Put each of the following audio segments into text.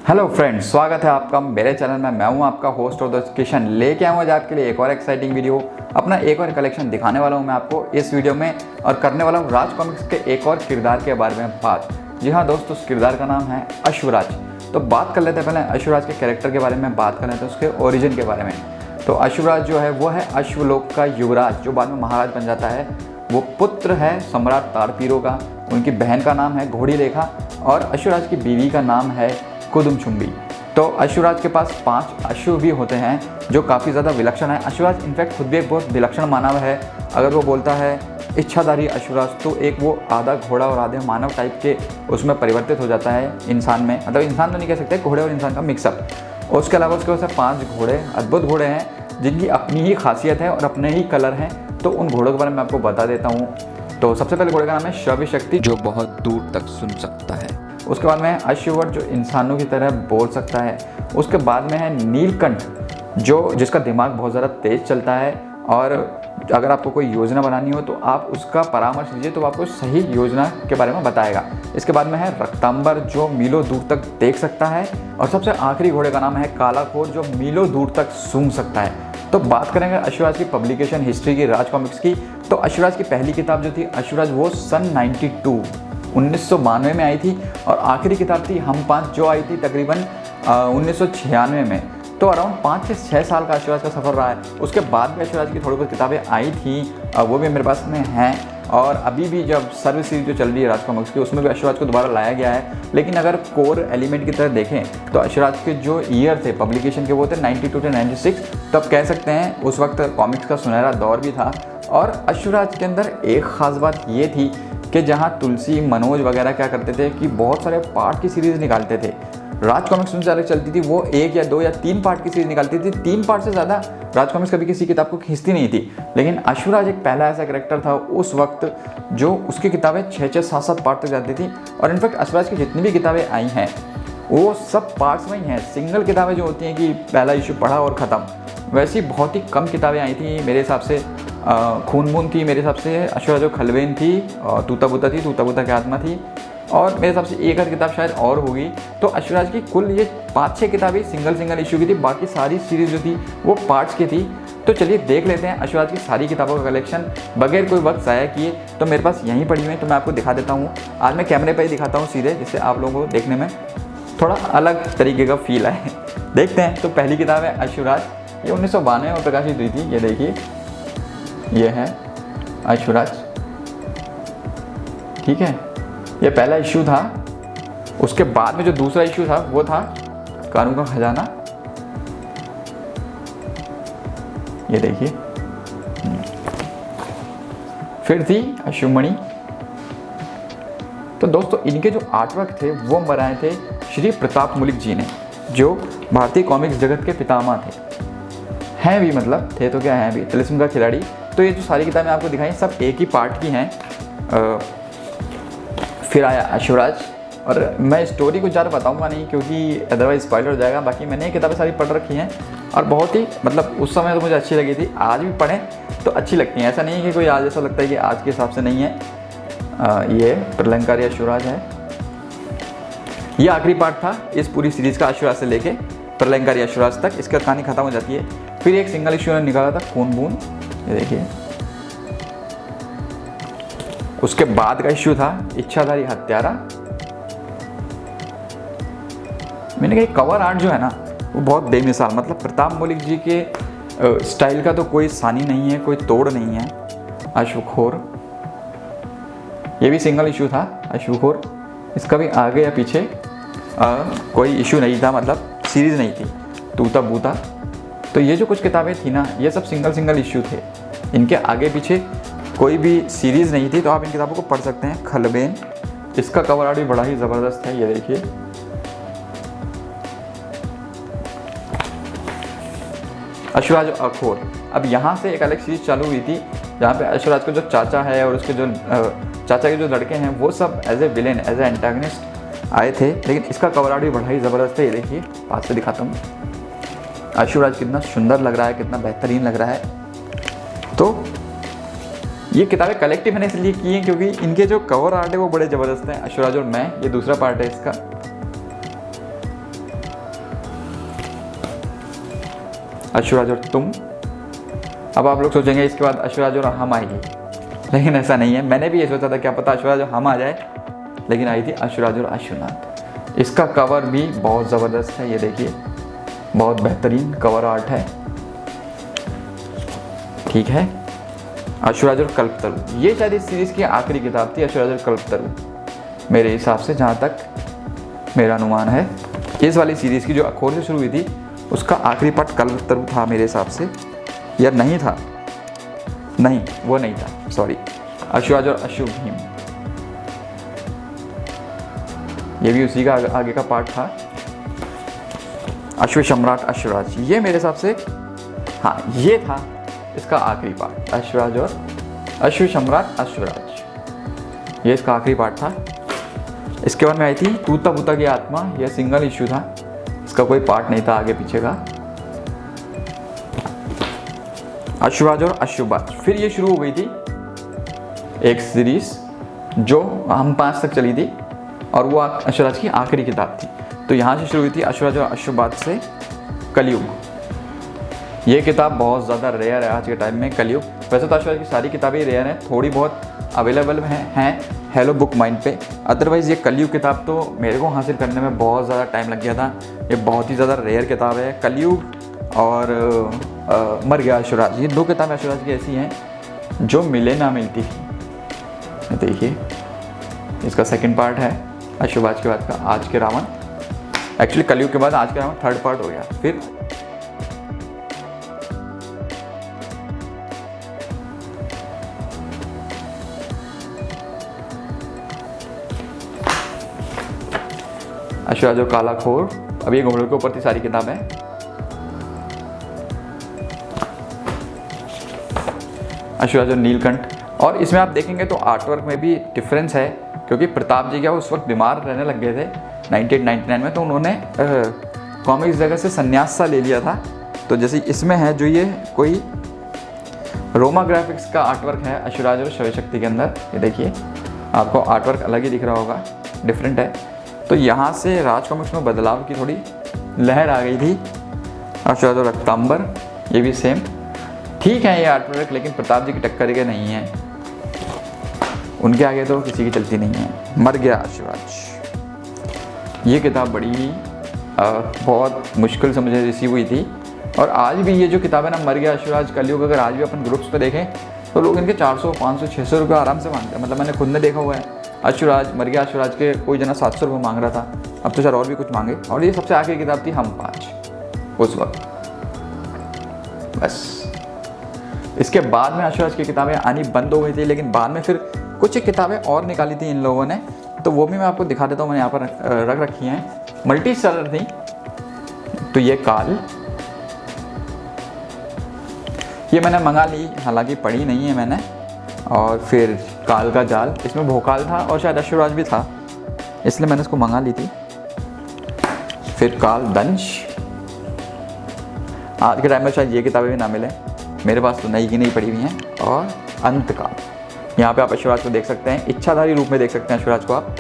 Hello friends, स्वागत है आपका मेरे चैनल में। मैं हूं आपका होस्ट और दोस्त किशन। लेके आऊँ आज आपके लिए एक और एक्साइटिंग वीडियो। अपना एक और कलेक्शन दिखाने वाला हूं मैं आपको इस वीडियो में, और करने वाला हूं राज कॉमिक्स के एक और किरदार के बारे में बात। जी हाँ दोस्तों, उस किरदार का नाम है अश्वराज। तो बात कर लेते हैं पहले अश्वराज के कैरेक्टर के बारे में, बात कर लेते हैं उसके ओरिजिन के बारे में। तो अश्वराज जो है वो है अश्वलोक का युवराज, जो बाद में महाराज बन जाता है। वो पुत्र है सम्राट तारपीरो का। उनकी बहन का नाम है घोड़ी रेखा, और अश्वराज की बीवी का नाम है कुदुमचुम्बी। तो अश्वराज के पास 5 अश्व भी होते हैं, जो काफ़ी ज़्यादा विलक्षण है। अश्वराज इनफैक्ट खुद भी एक बहुत विलक्षण मानव है। अगर वो बोलता है इच्छाधारी अश्वराज, तो एक वो आधा घोड़ा और आधे मानव टाइप के उसमें परिवर्तित हो जाता है इंसान में। मतलब इंसान तो नहीं कह सकते, घोड़े और इंसान का मिक्सअप। उसके अलावा उसके पास 5 घोड़े, अद्भुत घोड़े हैं जिनकी अपनी ही खासियत है और अपने ही कलर हैं। तो उन घोड़ों के बारे में आपको बता देता हूँ। तो सबसे पहले घोड़े का नाम है श्रव्य शक्ति, जो बहुत दूर तक सुन सकता है। उसके बाद में है अश्ववर, जो इंसानों की तरह बोल सकता है। उसके बाद में है नीलकंठ, जिसका दिमाग बहुत ज़्यादा तेज चलता है, और अगर आपको कोई योजना बनानी हो तो आप उसका परामर्श लीजिए तो आपको सही योजना के बारे में बताएगा। इसके बाद में है रक्तांबर, जो मीलों दूर तक देख सकता है। और सबसे आखिरी घोड़े का नाम है कालाखोर, जो मीलों दूर तक सूंघ सकता है। तो बात करेंगे अश्वराज की पब्लिकेशन हिस्ट्री की, राज कॉमिक्स की। तो अश्वराज की पहली किताब जो थी अश्वराज, वो सन 1992 में आई थी, और आखिरी किताब थी हम 5, जो आई थी तकरीबन 1996 में। तो अराउंड 5 से 6 साल का अश्वराज का सफ़र रहा है। उसके बाद भी अश्वराज की थोड़ी बहुत किताबें आई थी, वो भी मेरे पास में हैं। और अभी भी जब सर्व सीरीज जो चल रही है राज कॉमिक्स की, उसमें भी अश्वराज को दोबारा लाया गया है। लेकिन अगर कोर एलिमेंट की तरह देखें तो अश्वराज के जो ईयर थे पब्लिकेशन के, वो थे 92 से 96। तब कह सकते हैं उस वक्त कॉमिक्स का सुनहरा दौर भी था। और अश्वराज के अंदर एक ख़ास बात ये थी कि जहाँ तुलसी, मनोज वगैरह क्या करते थे कि बहुत सारे पार्ट की सीरीज़ निकालते थे। राज कॉमिक्स उनसे अलग चलती थी, वो 1 या 2 या 3 पार्ट की सीरीज़ निकालती थी। 3 पार्ट से ज़्यादा राज कॉमिक्स कभी किसी किताब को खींचती नहीं थी। लेकिन अश्वराज एक पहला ऐसा कैरेक्टर था उस वक्त, जो उसकी किताबें 6-6, 7-7 पार्ट तक जाती थी। और इनफैक्ट अश्वराज की जितनी भी किताबें आई हैं वो सब पार्ट्स में ही हैं। सिंगल किताबें जो होती हैं कि पहला इशू पढ़ा और ख़त्म, वैसी बहुत ही कम किताबें आई थी मेरे हिसाब से। खून बूंद थी मेरे हिसाब से, अश्वराज जो खलवेन थी, और तूता बूता थी, तूता बूता की आत्मा थी, और मेरे हिसाब से एक आध किताब शायद और होगी। तो अश्वराज की कुल ये 5-6 किताबें सिंगल इशू की थी। बाकी सारी सीरीज़ जो थी वो पार्ट्स की थी। तो चलिए देख लेते हैं अश्वराज की सारी किताबों का कलेक्शन बगैर कोई वक्त ज़ाया किए। तो मेरे पास यहीं पड़ी हुई है, तो मैं आपको दिखा देता हूँ। आज मैं कैमरे पर ही दिखाता हूँ सीधे, जिससे आप लोगों को देखने में थोड़ा अलग तरीके का फील आए। देखते हैं। तो पहली किताब है अश्वराज, ये 1992 में प्रकाशित हुई थी। ये देखिए, ये है अश्वराज, ठीक है। ये पहला इश्यू था। उसके बाद में जो दूसरा इश्यू था वो था कानून का खजाना। ये देखिए। फिर थी अश्वमणि। तो दोस्तों, इनके जो आर्टवर्क थे वो बनाए थे श्री प्रताप मुलिक जी ने, जो भारतीय कॉमिक्स जगत के पितामह थे। हैं भी, मतलब थे तो क्या हैं भी, तिलिस्म का खिलाड़ी। तो ये जो सारी किताबें आपको दिखाई सब एक ही पार्ट की हैं। फिर आया अश्वराज, और मैं स्टोरी कुछ ज़्यादा बताऊंगा नहीं क्योंकि अदरवाइज स्पॉइलर हो जाएगा। बाकी मैंने ये किताबें सारी पढ़ रखी हैं, और बहुत ही मतलब उस समय तो मुझे अच्छी लगी थी। आज भी पढ़ें तो अच्छी लगती हैं। ऐसा नहीं है कि कोई आज ऐसा लगता है कि आज के हिसाब से नहीं है। ये प्रलंकारी अश्वराज है। ये आखिरी पार्ट था इस पूरी सीरीज़ का, अश्वराज से लेके प्रलंकारी अश्वराज तक। इसका कहानी खत्म हो जाती है। फिर एक सिंगल इश्यू ने निकाला था खून बूंद, ये देखिए। उसके बाद का इश्यू था इच्छाधारी हत्यारा। मैंने कहा कवर आर्ट जो है ना वो बहुत बेमिसाल, मतलब प्रताप मुलिक जी के स्टाइल का तो कोई सानी नहीं है, कोई तोड़ नहीं है। अश्वखोर, ये भी सिंगल इशू था अश्वखोर। इसका भी आगे या पीछे कोई इशू नहीं था, मतलब सीरीज़ नहीं थी। तूता बूता। तो ये जो कुछ किताबें थी ना, ये सब सिंगल इशू थे। इनके आगे पीछे कोई भी सीरीज़ नहीं थी। तो आप इन किताबों को पढ़ सकते हैं। खलबेन, इसका कवर आर्ट भी बड़ा ही ज़बरदस्त है, ये देखिए। अश्वराज अखोर। अब यहाँ से एक अलग सीरीज चालू हुई थी, जहाँ पे अश्वराज का जो चाचा है और उसके जो चाचा के जो लड़के हैं वो सब as a villain, as a antagonist आए थे। लेकिन इसका कवर आर्ट भी बड़ा ही ज़बरदस्त है, ये देखिए। पास से दिखाता हूँ अश्वराज कितना सुंदर लग रहा है, कितना बेहतरीन लग रहा है। तो ये किताबें कलेक्टिव मैंने इसलिए की हैं क्योंकि इनके जो कवर आर्ट है वो बड़े ज़बरदस्त हैं। अश्वराज और मैं, ये दूसरा पार्ट है इसका। अश्वराज और तुम। अब आप लोग सोचेंगे इसके बाद अश्वराज और हम आएगी, लेकिन ऐसा नहीं है। मैंने भी ये सोचा था क्या पता अश्वराज और हम आ जाए, लेकिन आई थी अश्वराज और अश्वनाथ। इसका कवर भी बहुत ज़बरदस्त है, ये देखिए बहुत बेहतरीन कवर आर्ट है। ठीक है, अश्वराज और कल्पतरु, ये शायद इस सीरीज़ की आखिरी किताब थी, अश्वराज और कल्पतरु मेरे हिसाब से, जहाँ तक मेरा अनुमान है। इस वाली सीरीज़ की जो अखोर से शुरू हुई थी उसका आखिरी पार्ट कल्पतरु था मेरे हिसाब से, या नहीं था, नहीं वो नहीं था, सॉरी, अश्वराज और अश्वभीम, ये भी उसी का आगे का पार्ट था। अश्व सम्राट अश्वराज, ये मेरे हिसाब से, हाँ ये था इसका आखिरी पार्ट, अश्वराज और अश्व सम्राट अश्वराज, ये इसका आखिरी पार्ट था। इसके बाद में आई थी तूता बूता की आत्मा, यह सिंगल इश्यू था, इसका कोई पार्ट नहीं था आगे पीछे का। अश्वराज और अश्वबाज, फिर ये शुरू हो गई थी एक सीरीज जो हम 5 तक चली थी, और वो अश्वराज की आखिरी किताब थी। तो यहाँ से शुरू हुई थी अश्वराज और अश्वबाज से कलयुग। ये किताब बहुत ज़्यादा रेयर है आज के टाइम में, कलयुग। वैसे तो अश्वराज की सारी किताबें रेयर हैं, थोड़ी बहुत अवेलेबल हैं हेलो बुक माइंड पे। अदरवाइज़ ये कलयुग किताब तो मेरे को हासिल करने में बहुत ज़्यादा टाइम लग गया था। ये बहुत ही ज़्यादा रेयर किताब है, कलयुग और मर गया अश्वराज, ये 2 किताबें अश्वराज की ऐसी हैं जो मिले ना मिलती थी। देखिए इसका सेकंड पार्ट है अश्वबाज के बाद का आज के रावण, एक्चुअली कलयुग के बाद आज के रावण 3rd पार्ट हो गया। फिर अश्वराज और कालाखोर, अब ये घोड़ों के ऊपर थी सारी किताबें। अश्वराज और नीलकंठ, और इसमें आप देखेंगे तो आर्टवर्क में भी डिफरेंस है, क्योंकि प्रताप जी क्या उस वक्त बीमार रहने लग गए थे 98-99 में, तो उन्होंने कॉमिक्स जगह से संन्यास सा ले लिया था। तो जैसे इसमें है जो ये कोई रोमा ग्राफिक्स का आर्टवर्क है अश्वराज और शिवशक्ति के अंदर, ये देखिए आपको आर्टवर्क अलग ही दिख रहा होगा, डिफरेंट है। तो यहाँ से राज कॉमिक्स में बदलाव की थोड़ी लहर आ गई थी। अश्वराज और रक्तांबर, ये भी सेम ठीक है ये आर्टवर्क, लेकिन प्रताप जी की टक्कर के नहीं है, उनके आगे तो किसी की चलती नहीं है। मर गया अश्वराज, ये किताब बड़ी ही बहुत मुश्किल से मुझे रिसीव हुई थी, और आज भी ये जो किताब है ना मर गया अश्वराज कलयुग, अगर आज भी अपन ग्रुप्स पे देखें तो लोग इनके 400, 500, 600 रुपये आराम से मांगते हैं। मतलब मैंने खुद ने देखा हुआ है, अश्वराज मर गया अश्वराज के कोई जना 700 रुपये मांग रहा था, अब तो शायद और भी कुछ मांगे। और ये सबसे आखिरी किताब थी हम 5 उस वक्त, बस। इसके बाद में अश्वराज की किताबें आनी बंद हो गई थी, लेकिन बाद में फिर कुछ किताबें और निकाली थी इन लोगों ने, तो वो भी मैं आपको दिखा देता हूँ, मैंने यहाँ पर रख रखी हैं, मल्टी सेलर थी। तो ये काल, ये मैंने मंगा ली, हालांकि पढ़ी नहीं है मैंने। और फिर काल का जाल, इसमें भोकाल था और शायद अश्वराज भी था, इसलिए मैंने इसको मंगा ली थी। फिर काल दंश, आज के टाइम में शायद ये किताबें भी ना मिले, मेरे पास तो नई की नहीं पड़ी हुई हैं। और अंतकाल, यहाँ पे आप अश्वराज को देख सकते हैं, इच्छाधारी रूप में देख सकते हैं अश्वराज को आप।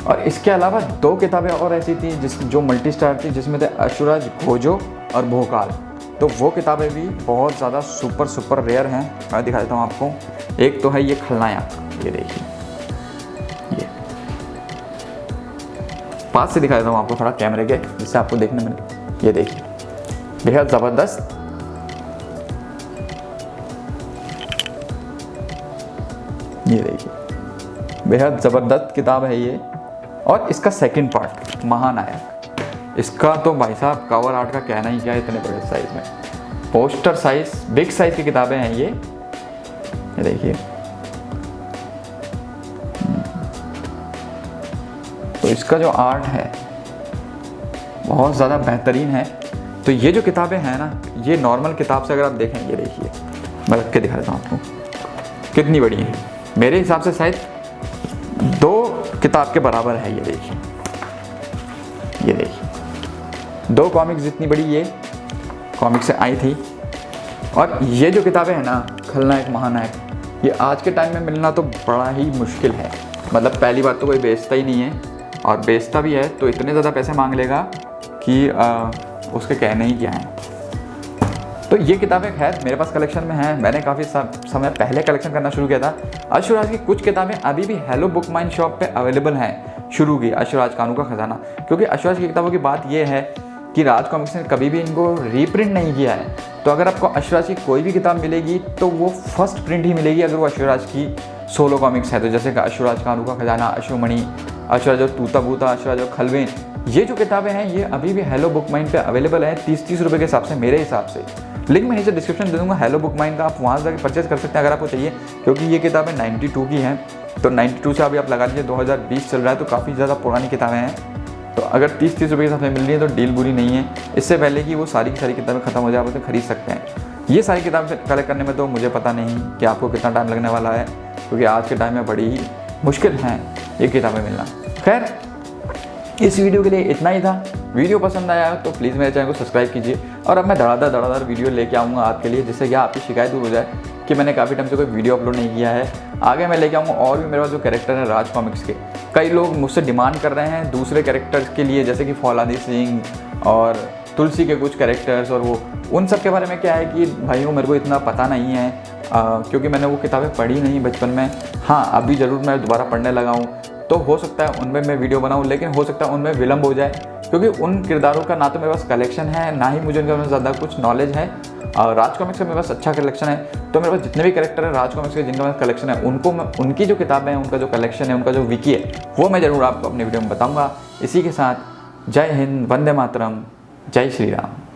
और इसके अलावा 2 किताबें और ऐसी थी जो मल्टी स्टार थी, जिसमें थे अश्वराज, घोजो और भोकाल। तो वो किताबें भी बहुत ज़्यादा सुपर रेयर हैं, मैं दिखा देता हूँ आपको। एक तो है ये खलनायक, ये देखिए, ये पास से दिखा देता हूँ आपको थोड़ा कैमरे के, जिससे आपको देखने में, ये देखिए बेहद ज़बरदस्त, ये देखिए बेहद ज़बरदस्त किताब है ये। और इसका सेकंड पार्ट महानायक, इसका तो भाई साहब कवर आर्ट का कहना ही क्या है, इतने बड़े साइज में, पोस्टर साइज, बिग साइज की किताबें हैं ये देखिए। तो इसका जो आर्ट है बहुत ज़्यादा बेहतरीन है। तो ये जो किताबें हैं ना, ये नॉर्मल किताब से अगर आप देखें, ये देखिए मैं रख के दिखा देता हूँ आपको कितनी बड़ी है, मेरे हिसाब से शायद 2 किताब के बराबर है। ये देखिए, ये देखिए 2 कॉमिक्स जितनी बड़ी ये कॉमिक से आई थी। और ये जो किताबें हैं ना, खलनायक महानायक, ये आज के टाइम में मिलना तो बड़ा ही मुश्किल है। मतलब पहली बात तो कोई बेचता ही नहीं है, और बेचता भी है तो इतने ज़्यादा पैसे मांग लेगा कि उसके कहने ही क्या हैं। तो ये किताबें खैर मेरे पास कलेक्शन में हैं, मैंने काफ़ी समय पहले कलेक्शन करना शुरू किया था। अश्वराज की कुछ किताबें अभी भी हेलो बुक माइन शॉप पे अवेलेबल हैं शुरू की, अश्वराज कानू का खजाना। क्योंकि अश्वराज की किताबों की बात ये है कि राज कॉमिक्स ने कभी भी इनको रीप्रिंट नहीं किया है। तो अगर आपको अश्वराज की कोई भी किताब मिलेगी तो वो फर्स्ट प्रिंट ही मिलेगी अगर वो अश्वराज की सोलो कॉमिक्स है। तो जैसे कि अश्वराज कानू का खजाना, अश्वमणि, अश्वराज और तूता बूता, अश्वराज और खलवेन, ये जो किताबें हैं ये अभी भी हेलो बुक माइन पे अवेलेबल है 30-30 रुपये के हिसाब से, मेरे हिसाब से। लिंक मैं नीचे डिस्क्रिप्शन दे दूँगा हेलो बुक माइन का, आप वहाँ जाकर परचेज कर सकते हैं अगर आपको चाहिए। क्योंकि ये किताबें 92 की हैं, तो 92 से अभी आप लगा लीजिए 2020 चल रहा है, तो काफ़ी ज़्यादा पुरानी किताबें हैं। तो अगर 30-30 रुपये के हिसाब से मिल रही है तो डील बुरी नहीं है। इससे पहले कि वो सारी की सारी किताबें खत्म हो जाए, आप उसे खरीद सकते हैं। ये सारी किताबें कलेक्ट करने में तो मुझे पता नहीं कि आपको कितना टाइम लगने वाला है, क्योंकि आज के टाइम में बड़ी ही मुश्किल है ये किताबें मिलना। खैर, इस वीडियो के लिए इतना ही था। वीडियो पसंद आया तो प्लीज़ मेरे चैनल को सब्सक्राइब कीजिए, और अब मैं धड़ाधड़ वीडियो लेके आऊँगा आपके लिए, जिससे कि आपकी शिकायत दूर हो जाए कि मैंने काफ़ी टाइम से कोई वीडियो अपलोड नहीं किया है। आगे मैं लेके आऊँगा और भी मेरे पास जो कैरेक्टर हैं राज कॉमिक्स के, कई लोग मुझसे डिमांड कर रहे हैं दूसरे कैरेक्टर्स के लिए, जैसे कि फौलादी सिंह और तुलसी के कुछ कैरेक्टर्स, और वो उन सब के बारे में क्या है कि भाइयों मेरे को इतना पता नहीं है, क्योंकि मैंने वो किताबें पढ़ी नहीं बचपन में। हाँ, अभी ज़रूर मैं दोबारा पढ़ने लगा हूँ, तो हो सकता है उनमें मैं वीडियो बनाऊँ, लेकिन हो सकता है उनमें विलम्ब हो जाए, क्योंकि उन किरदारों का ना तो मेरे पास कलेक्शन है, ना ही मुझे उनके बारे में ज़्यादा कुछ नॉलेज है। राज कॉमिक्स का मेरे पास अच्छा कलेक्शन है, तो मेरे पास जितने भी कैरेक्टर है राज कॉमिक्स के जिनका मेरे पास कलेक्शन है, उनको मैं उनकी जो किताबें हैं, उनका जो कलेक्शन है, उनका जो विकी है, वो मैं ज़रूर आपको अपने वीडियो में बताऊँगा। इसी के साथ जय हिंद, वंदे मातरम, जय श्री राम।